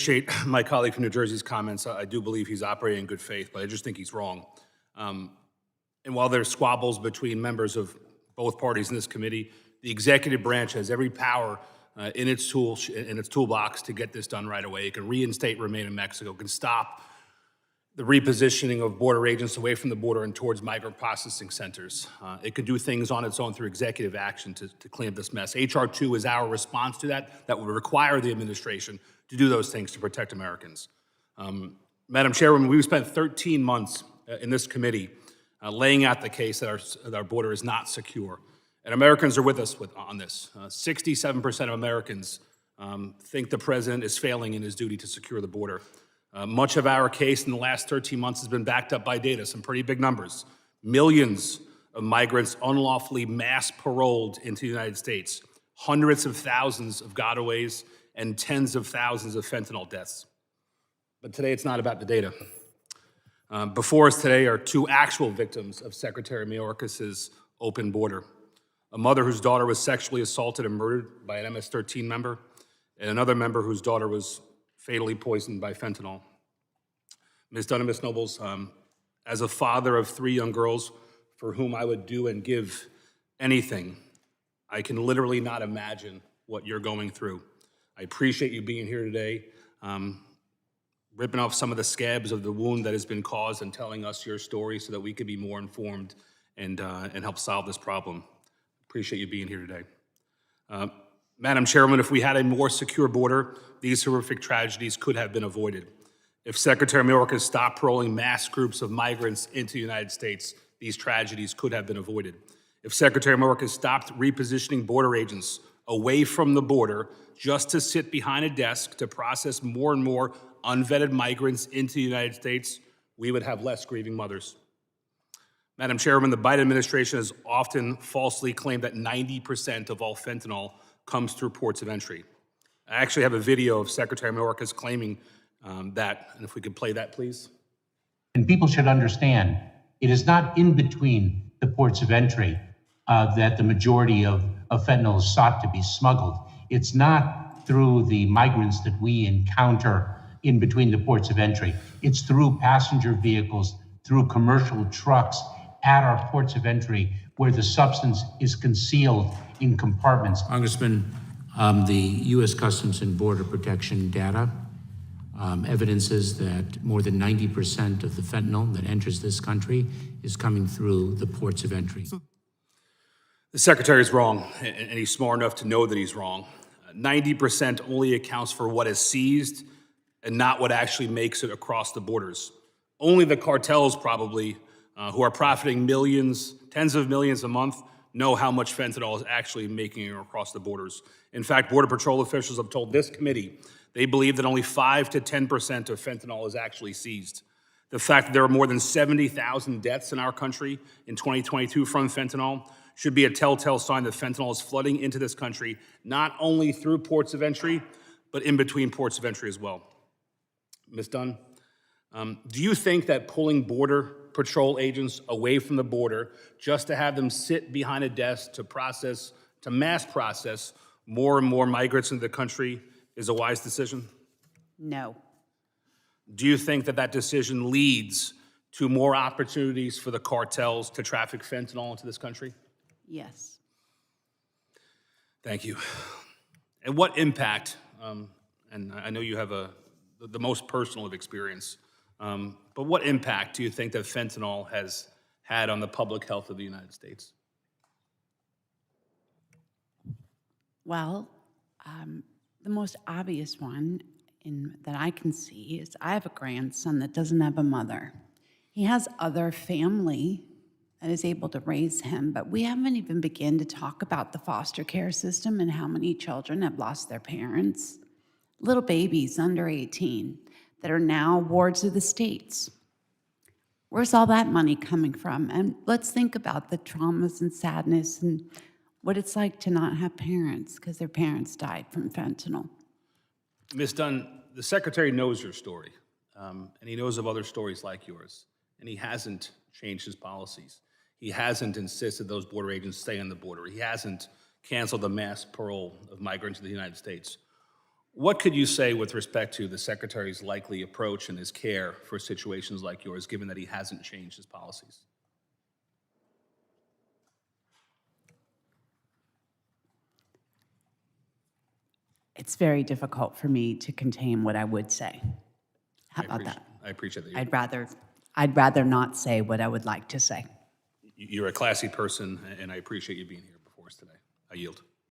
Appreciate my colleague from New Jersey's comments. I do believe he's operating in good faith, but I just think he's wrong. And while there's squabbles between members of both parties in this committee, the executive branch has every power in its toolbox to get this done right away. It can reinstate Remain in Mexico, can stop the repositioning of border agents away from the border and towards migrant processing centers. It could do things on its own through executive action to clean up this mess. H.R. 2 is our response to that. That would require the administration to do those things to protect Americans. Madam Chairwoman, we've spent 13 months in this committee laying out the case that our border is not secure. And Americans are with us on this. 67% of Americans think the president is failing in his duty to secure the border. Much of our case in the last 13 months has been backed up by data, some pretty big numbers. Millions of migrants unlawfully mass paroled into the United States, hundreds of thousands of gotaways, and tens of thousands of fentanyl deaths. But today it's not about the data. Before us today are two actual victims of Secretary Mayorkas' open border. A mother whose daughter was sexually assaulted and murdered by an MS-13 member, and another member whose daughter was fatally poisoned by fentanyl. Ms. Dunn and Ms. Nobles, as a father of 3 young girls for whom I would do and give anything, I can literally not imagine what you're going through. I appreciate you being here today, ripping off some of the scabs of the wound that has been caused and telling us your story so that we can be more informed and help solve this problem. Appreciate you being here today. Madam Chairman, if we had a more secure border, these horrific tragedies could have been avoided. If Secretary Mayorkas stopped paroling mass groups of migrants into the United States, these tragedies could have been avoided. If Secretary Mayorkas stopped repositioning border agents away from the border just to sit behind a desk to process more and more unvetted migrants into the United States, we would have less grieving mothers. Madam Chairman, the Biden administration has often falsely claimed that 90% of all fentanyl comes through ports of entry. I actually have a video of Secretary Mayorkas claiming that, and if we could play that, please. And people should understand, it is not in between the ports of entry that the majority of fentanyl is sought to be smuggled. It's not through the migrants that we encounter in between the ports of entry. It's through passenger vehicles, through commercial trucks at our ports of entry where the substance is concealed in compartments. Congressman, the U.S. Customs and Border Protection data evidences that more than 90% of the fentanyl that enters this country is coming through the ports of entry. The Secretary is wrong, and he's smart enough to know that he's wrong. 90% only accounts for what is seized and not what actually makes it across the borders. Only the cartels probably, who are profiting millions, tens of millions a month, know how much fentanyl is actually making it across the borders. In fact, Border Patrol officials have told this committee they believe that only 5 to 10% of fentanyl is actually seized. The fact that there are more than 70,000 deaths in our country in 2022 from fentanyl should be a telltale sign that fentanyl is flooding into this country, not only through ports of entry, but in between ports of entry as well. Ms. Dunn, do you think that pulling Border Patrol agents away from the border just to have them sit behind a desk to mass process more and more migrants into the country is a wise decision? No. Do you think that that decision leads to more opportunities for the cartels to traffic fentanyl into this country? Yes. Thank you. And what impact, and I know you have the most personal of experience, but what impact do you think that fentanyl has had on the public health of the United States? Well, the most obvious one that I can see is I have a grandson that doesn't have a mother. He has other family that is able to raise him, but we haven't even begun to talk about the foster care system and how many children have lost their parents. Little babies under 18 that are now wards of the states. Where's all that money coming from? And let's think about the traumas and sadness and what it's like to not have parents because their parents died from fentanyl. Ms. Dunn, the Secretary knows your story, and he knows of other stories like yours, and he hasn't changed his policies. He hasn't insisted those border agents stay on the border. He hasn't canceled the mass parole of migrants to the United States. What could you say with respect to the Secretary's likely approach and his care for situations like yours, given that he hasn't changed his policies? It's very difficult for me to contain what I would say. How about that? I appreciate that. I'd rather not say what I would like to say. You're a classy person, and I appreciate you being here before us today. I yield.